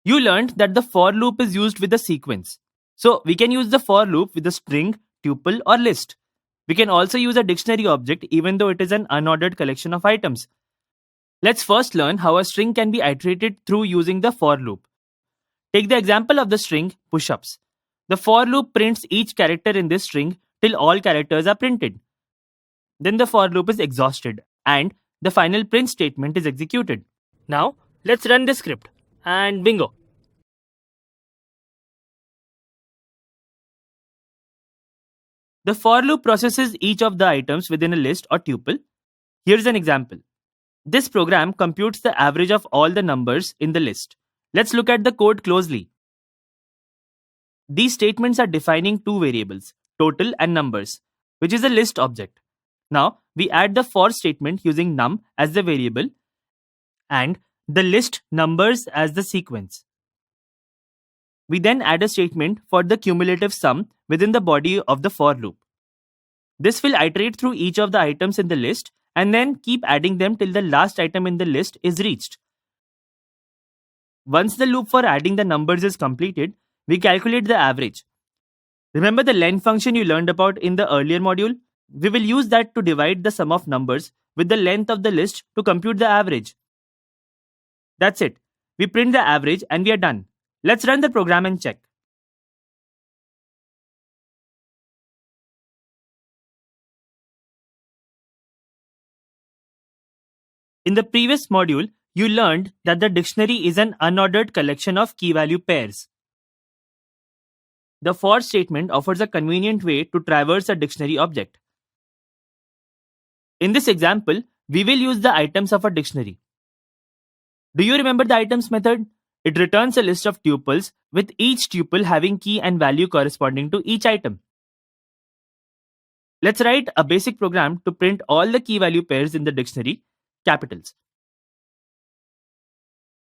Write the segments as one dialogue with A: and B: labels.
A: You learned that the for loop is used with a sequence. So we can use the for loop with a string, tuple, or list. We can also use a dictionary object even though it is an unordered collection of items. Let's first learn how a string can be iterated through using the for loop. Take the example of the string push-ups. The for loop prints each character in this string till all characters are printed. Then the for loop is exhausted and the final print statement is executed. Now, let's run this script and bingo. The for loop processes each of the items within a list or tuple. Here's an example. This program computes the average of all the numbers in the list. Let's look at the code closely. These statements are defining two variables, total and numbers, which is a list object. Now, we add the for statement using num as the variable and the list numbers as the sequence. We then add a statement for the cumulative sum within the body of the for loop. This will iterate through each of the items in the list and then keep adding them till the last item in the list is reached. Once the loop for adding the numbers is completed, we calculate the average. Remember the len function you learned about in the earlier module? We will use that to divide the sum of numbers with the length of the list to compute the average. That's it. We print the average and we are done. Let's run the program and check. In the previous module, you learned that the dictionary is an unordered collection of key-value pairs. The for statement offers a convenient way to traverse a dictionary object. In this example, we will use the items of a dictionary. Do you remember the items method? It returns a list of tuples with each tuple having key and value corresponding to each item. Let's write a basic program to print all the key-value pairs in the dictionary, capitals.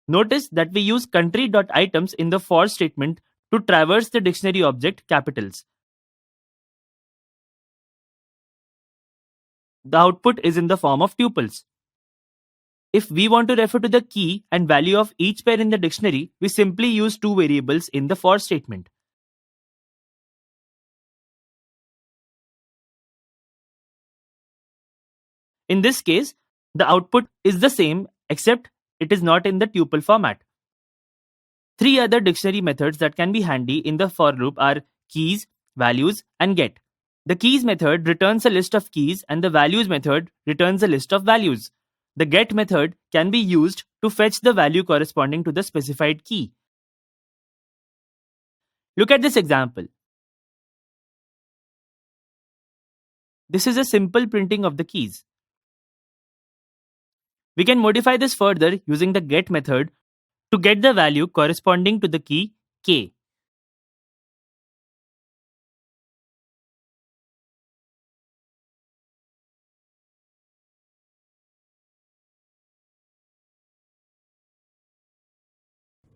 A: Notice that we use country.items in the for statement to traverse the dictionary object, capitals. The output is in the form of tuples. If we want to refer to the key and value of each pair in the dictionary, we simply use two variables in the for statement. In this case, the output is the same except it is not in the tuple format. Three other dictionary methods that can be handy in the for loop are keys, values, and get. The keys method returns a list of keys and the values method returns a list of values. The get method can be used to fetch the value corresponding to the specified key. Look at this example. This is a simple printing of the keys. We can modify this further using the get method to get the value corresponding to the key K.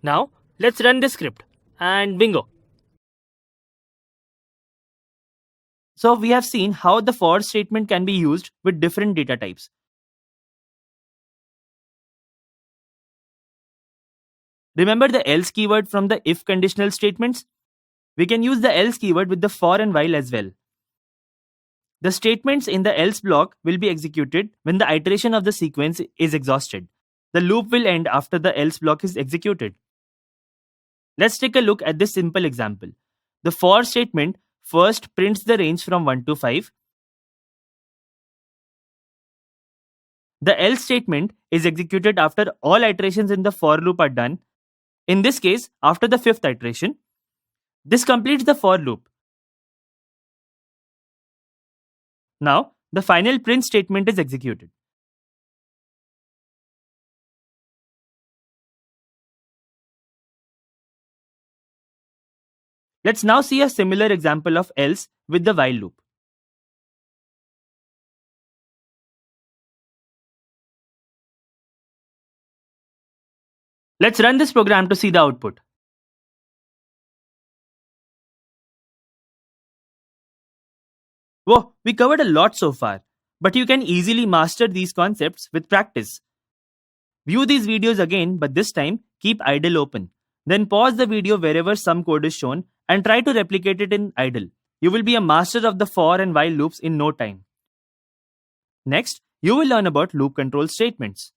A: Now, let's run this script and bingo. So we have seen how the for statement can be used with different data types. Remember the else keyword from the if conditional statements? We can use the else keyword with the for and while as well. The statements in the else block will be executed when the iteration of the sequence is exhausted. The loop will end after the else block is executed. Let's take a look at this simple example. The for statement first prints the range from 1 to 5. The else statement is executed after all iterations in the for loop are done. In this case, after the 5th iteration. This completes the for loop. Now, the final print statement is executed. Let's now see a similar example of else with the while loop. Let's run this program to see the output. Whoa, we covered a lot so far, but you can easily master these concepts with practice. View these videos again, but this time keep idle open. Then pause the video wherever some code is shown and try to replicate it in idle. You will be a master of the for and while loops in no time. Next, you will learn about loop control statements.